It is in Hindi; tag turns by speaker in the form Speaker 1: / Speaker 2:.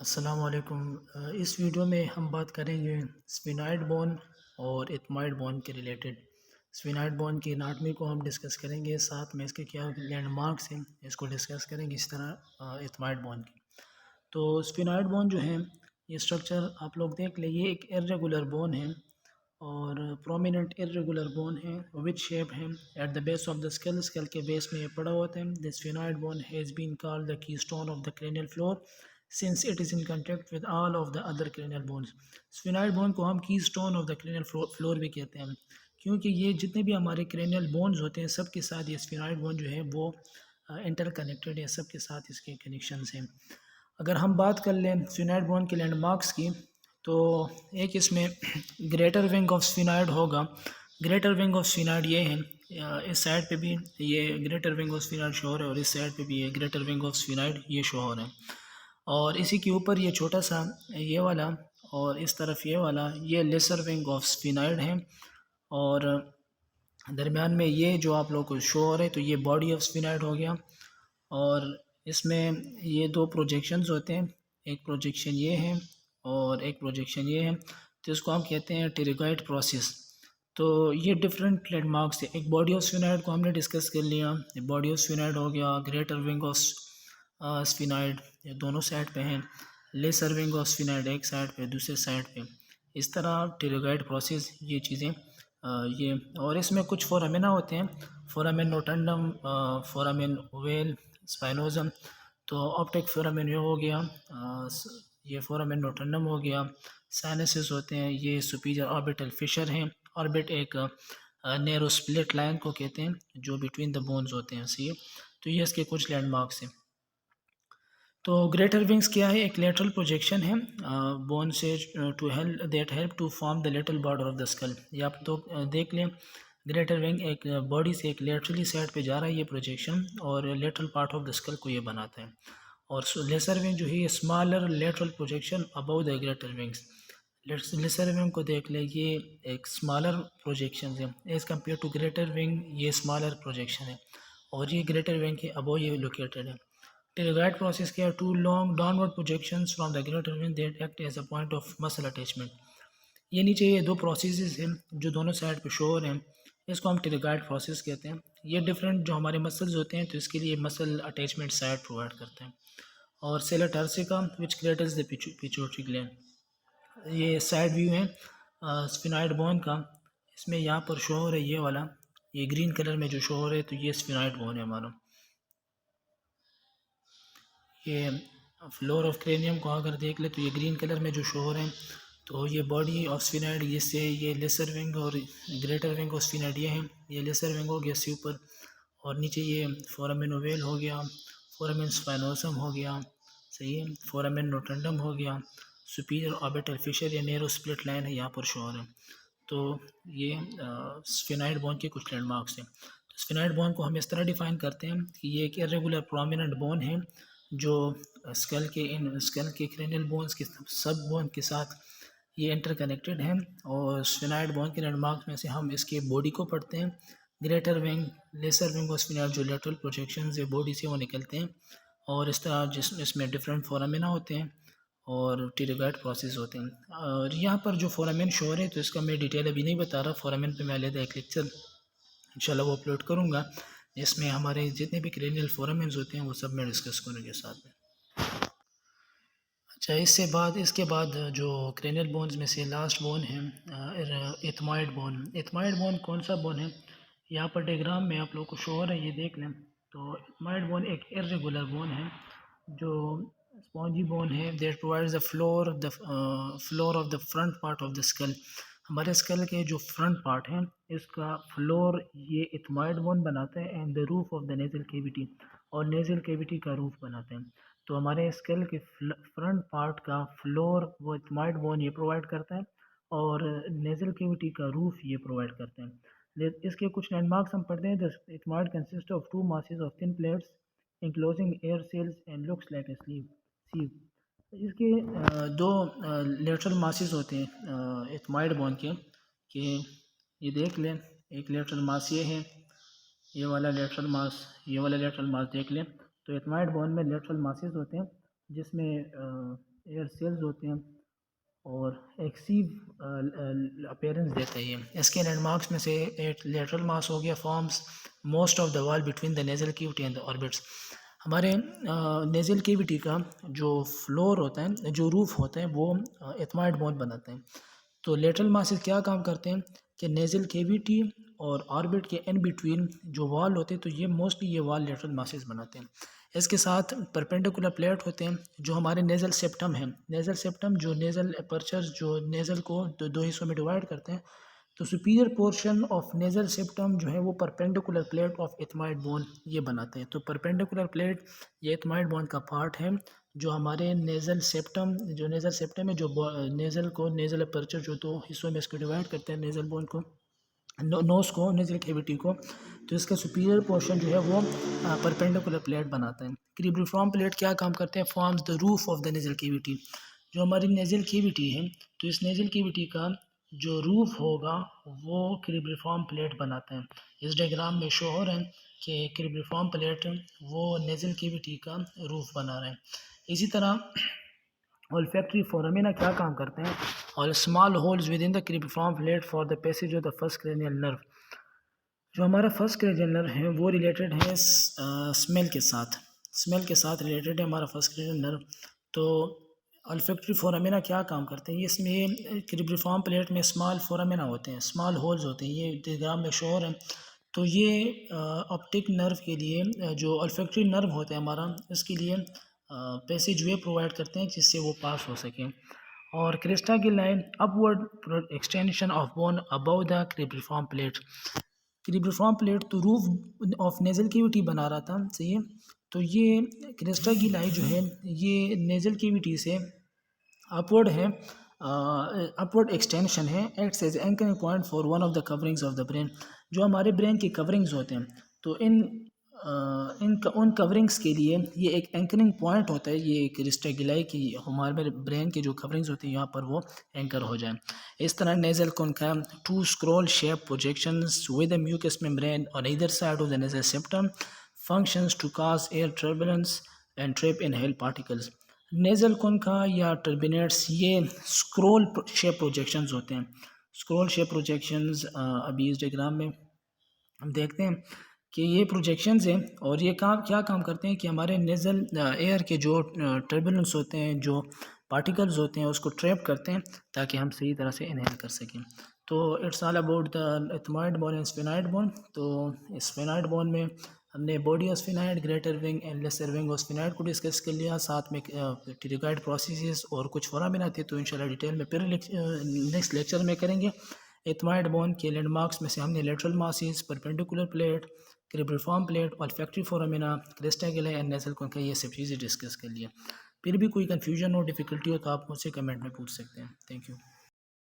Speaker 1: अस्सलाम वालेकुम। इस वीडियो में हम बात करेंगे स्फिनाइड बोन और इथमाइड बोन के रिलेटेड। स्फिनाइड बोन की एनाटमी को हम डिस्कस करेंगे, साथ में इसके क्या लैंडमार्क्स हैं इसको डिस्कस करेंगे, इस तरह इथमाइड बोन की। तो स्फिनाइड बोन जो है, ये स्ट्रक्चर आप लोग देख लें, ये एक इर्रेगुलर बोन है और प्रोमिनेंट इर्रेगुलर बोन है विच शेप है at the base of the skull. Skull के बेस में ये पड़ा होता है। The sphenoid bone has been called the keystone of the cranial floor since it is in contact with all of the other cranial bones. Sphenoid bone को हम keystone of the cranial floor भी कहते हैं, क्योंकि ये जितने भी हमारे क्रेनियल बोन्स होते हैं सब के साथ ये स्फिनाइड बोन जो है वो इंटर कनेक्टेड है, सब के साथ इसके कनेक्शंस हैं। अगर हम बात कर लें स्फिनाइड बोन के लैंडमार्क्स की, तो एक इसमें ग्रेटर विंग ऑफ स्फिनाइड होगा। ग्रेटर विंग ऑफ स्फिनाइड ये है, इस साइड पे भी ये ग्रेटर विंग ऑफ स्फिनाइड शो हो रहा है और इस साइड पे भी ये ग्रेटर विंग ऑफ स्फिनाइड ये शो हो रहा है। और इसी के ऊपर ये छोटा सा ये वाला और इस तरफ ये वाला ये लेसर विंग ऑफ स्फिनाइड है। और दरमियान में ये जो आप लोग को शो हो रहा है, तो ये बॉडी ऑफ स्फिनाइड हो गया। और इसमें ये दो प्रोजेक्शंस होते हैं, एक प्रोजेक्शन ये है और एक प्रोजेक्शन ये है, तो इसको हम कहते हैं टेरिगॉइड प्रोसेस। तो ये डिफरेंट लैंडमार्क्स है। एक बॉडी ऑफ स्फिनाइड को हमने डिस्कस कर लिया, बॉडी ऑफ स्फिनाइड हो गया, ग्रेटर विंग ऑफ स्फिनाइड ये दोनों साइड पे हैं, लेसर विंग ऑफ स्फिनाइड एक साइड पे दूसरे साइड पे, इस तरह टेरिगॉइड प्रोसेस ये चीज़ें ये। और इसमें कुछ फोरामिना होते हैं, फोरामेन नोटेंडम, फोरामेन ओवेल, स्पाइनोजम। तो ऑप्टिक फोरामेन ये हो गया, ये फोरामेन नोटेंडम हो गया। साइनसेस होते हैं, ये सुपीरियर ऑर्बिटल फिशर हैं। ऑर्बिट एक नैरो स्प्लिट लाइन को कहते हैं जो बिटवीन द बोन्स होते हैं, सी। तो ये इसके कुछ लैंडमार्क्स हैं। तो ग्रेटर विंग्स क्या है, एक लेटरल प्रोजेक्शन है बोन से to help that help to form the lateral border of the skull. ये आप तो देख लें, ग्रेटर विंग एक बॉडी से एक लेटरली साइड पे जा रहा है ये प्रोजेक्शन, और lateral part of the school को ये बनाता है। और लेसर विंग जो है ये smaller lateral projection above the greater wings. Lesser wing को देख ले, ये एक स्मॉलर प्रोजेक्शन है as compared to greater wing, ये स्मॉलर प्रोजेक्शन है और ये ग्रेटर विंग के अबव ये लोकेटेड है। Pterygoid process के two long downward projections from the greater vein that act as a point of muscle attachment। ये नीचे ये दो प्रोसेसेस हैं जो दोनों साइड पे शो हो रहे हैं, इसको हम टेरिगॉइड प्रोसेस कहते हैं। ये डिफरेंट जो हमारे मसल्स होते हैं तो इसके लिए मसल अटैचमेंट साइड प्रोवाइड करते हैं। और sella turcica which cradles the pituitary gland. ये साइड व्यू है स्फिनाइड बोन का। इसमें यहाँ पर शो हो रहा है ये वाला, ये ग्रीन कलर में जो शो हो रहा है, तो ये स्फिनाइड बोन है हमारा। ये फ्लोर ऑफ क्रेनियम को अगर देख ले तो ये ग्रीन कलर में जो शो हो रहे हैं, तो ये बॉडी ऑफ स्फिनाइड ये से ये लेसर विंग और ग्रेटर विंग ऑफ स्फिनाइड ये हैं। ये लेसर विंग हो गया इससे ऊपर, और नीचे ये फोरामेन ओवेल हो गया, फोरामेन स्पाइनोसम हो गया, सही है, फोरामेन नोटेंडम हो गया, सुपीरियर ऑर्बिटल फिशर या नैरो स्प्लिट लाइन है यहाँ पर शो हो रहे हैं। तो ये स्फिनाइड बोन के कुछ लैंडमार्क्स हैं। तो स्फिनाइड बोन को हम इस तरह डिफाइन करते हैं कि ये एक इरेगुलर प्रोमिनेंट बोन है जो स्कल के क्रेनियल बोन्स के सब बोन के साथ ये इंटरकनेक्टेड हैं। और स्फिनाइड बोन के लैंडमार्क में से हम इसके बॉडी को पढ़ते हैं, ग्रेटर विंग, लेसर विंग और स्फिनाइड जो लेटरल प्रोजेक्शन ये बॉडी से वो निकलते हैं। और इस तरह इसमें डिफरेंट फोरामिना होते हैं और टेरिगॉइड प्रोसेस होते हैं। और यहाँ पर जो फोरामेन शो है तो इसका मैं डिटेल अभी नहीं बता रहा, फोरामेन पे मैं अलग एक लेक्चर इंशाल्लाह वो अपलोड करूँगा जिसमें हमारे जितने भी क्रेनियल फोरामेन्स होते हैं वो सब मैं डिस्कस करूँगा साथ में। अच्छा, इसके बाद जो क्रेनियल बोन्स में से लास्ट बोन है इथमाइड बोन। इथमाइड बोन कौन सा बोन है, यहाँ पर डायग्राम में आप लोग को शो हो रहा है, ये देख लें। तो इथमाइड बोन एक इर्रेगुलर बोन है जो स्पॉन्जी बोन है that provides the floor of the front part of the school. हमारे स्कल के जो फ्रंट पार्ट है इसका फ्लोर ये इथमाइड बोन बनाता है and the roof of the nasal cavity, और नेजल केविटी का रूफ बनाते हैं। तो हमारे स्कल के फ्रंट पार्ट का फ्लोर वो इथमाइड बोन ये प्रोवाइड करता है और नेजल केविटी का रूफ ये प्रोवाइड करते हैं। इसके कुछ लैंडमार्क्स हम पढ़ते हैं। The ethmoid consist of two masses of thin plates enclosing air cells and looks like a sieve. इसके दो लेटरल मासेस होते हैं इथमाइड बोन के, कि ये देख लें, एक लेटरल मास ये है, ये वाला लेटरल मास, ये वाला लेटरल मास देख लें। तो इथमाइड बोन में लेटरल मासेस होते हैं जिसमें एयर सेल्स होते हैं और एक्सीव अपीयरेंस देता है ये। इसके लैंडमार्क्स में से एक लेटरल मास हो गया, forms most of the wall between the nasal cavity and the orbits. हमारे नेजल कैविटी का जो फ्लोर होता है, जो रूफ होता है, वो एथमाइड बोन बनाते हैं। तो लेटरल मासेस क्या काम करते हैं कि नेजल कैविटी और ऑर्बिट के इन बिटवीन जो वॉल होते हैं, तो ये मोस्टली ये वॉल लेटरल मासेस बनाते हैं। इसके साथ परपेंडिकुलर प्लेट होते हैं जो हमारे नेज़ल सेप्टम है। नेज़ल सेप्टम जो नेज़ल अपर्चर्स जो नेज़ल को दो हिस्सों में डिवाइड करते हैं, तो superior portion of nasal septum जो है वो परपेंडिकुलर प्लेट ऑफ एथमाइड बोन ये बनाते हैं। तो परपेंडिकुलर प्लेट ये एथमाइड बोन का पार्ट है जो हमारे नेज़ल सेप्टम, जो नेज़ल सेप्टम है, जो नेज़ल को, नेज़ल अपर्चर जो दो हिस्सों में इसको डिवाइड करते हैं, नेज़ल बोन को, नोज़ को, नेज़ल कैविटी को, तो इसका सुपीरियर पोर्शन जो है वो परपेंडिकुलर प्लेट बनाता है। क्रिब्रिफॉर्म प्लेट क्या काम करते हैं? Forms the roof of the nasal cavity. जो हमारी नेज़ल कैविटी है, तो इस नेज़ल कैविटी का जो रूफ होगा वो क्रिब्रिफॉर्म प्लेट बनाता है। इस डायग्राम में शो हो रहा है कि क्रिब्रिफॉर्म प्लेट वो नेज़ल कैविटी का रूफ बना रहा है। इसी तरह olfactory foramina क्या काम करते हैं? और small holes with in the cribriform plate for the passage of the first cranial nerve. जो हमारा फर्स्ट क्रेनियल नर्व है वो रिलेटेड है स्मेल के साथ, स्मेल के साथ रिलेटेड है हमारा फर्स्ट क्रेनियल नर्व। तो olfactory फोरामिना क्या काम करते हैं? ये इसमें क्रिब्रिफॉर्म प्लेट में स्मॉल फोरामिना होते हैं, स्मॉल होल्स होते हैं, ये डायग्राम में शो है। तो ये ऑप्टिक नर्व के लिए जो olfactory नर्व होता है हमारा, इसके लिए पैसेज वे प्रोवाइड करते हैं जिससे वो पास हो सकें। और क्रेस्टा की line upward extension of bone above the cribriform plate. Cribriform plate तो रूफ ऑफ नेजल कैविटी बना रहा था, सही है। तो ये क्रेस्टा की लाइन जो है ये नेजल कैविटी से अपवर्ड है, अपवर्ड एक्सटेंशन है, acts as anchoring point for one of the coverings of the brain. जो हमारे ब्रेन की कवरिंग्स होते हैं, तो उन कवरिंग्स के लिए ये एक एंकरिंग पॉइंट होता है, ये एक क्रिस्टल की हमारे ब्रेन की जो कवरिंग्स होती है यहाँ पर वो एंकर हो जाए। इस तरह nasal conchae two scroll shape projections with a mucous membrane on either side of the nasal septum functions to cause air turbulence and trap inhale particles. Nasal concha या टर्बिनेट्स ये स्क्रॉल शेप प्रोजेक्शंस होते हैं। स्क्रॉल शेप प्रोजेक्शंस अभी इस डायग्राम में हम देखते हैं कि ये प्रोजेक्शंस हैं और ये क्या काम करते हैं कि हमारे नेज़ल एयर के जो टर्बुलेंस होते हैं, जो पार्टिकल्स होते हैं, उसको ट्रैप करते हैं ताकि हम सही तरह से इनहेल कर सकें। तो it's all about the ethmoid bone and sphenoid bone. तो स्फेनॉइड बोन में हमने body of sphenoid, greater wing and lesser wing of sphenoid को डिस्कस कर लिया, साथ में टिरिगाइड प्रोसेसेस और कुछ फोरामिना थे, तो इंशाल्लाह डिटेल में फिर नेक्स्ट लेक्चर में करेंगे। एथमाइड बोन के लैंडमार्क्स में से हमने lateral masses, perpendicular plate, cribriform plate, olfactory foramina, Cresta गिला एंड नेजल कॉन्का ये सब चीज़ें डिस्कस कर लिया। फिर भी कोई कन्फ्यूजन हो, डिफ़िकल्टी हो तो आप मुझसे कमेंट में पूछ सकते हैं। Thank you.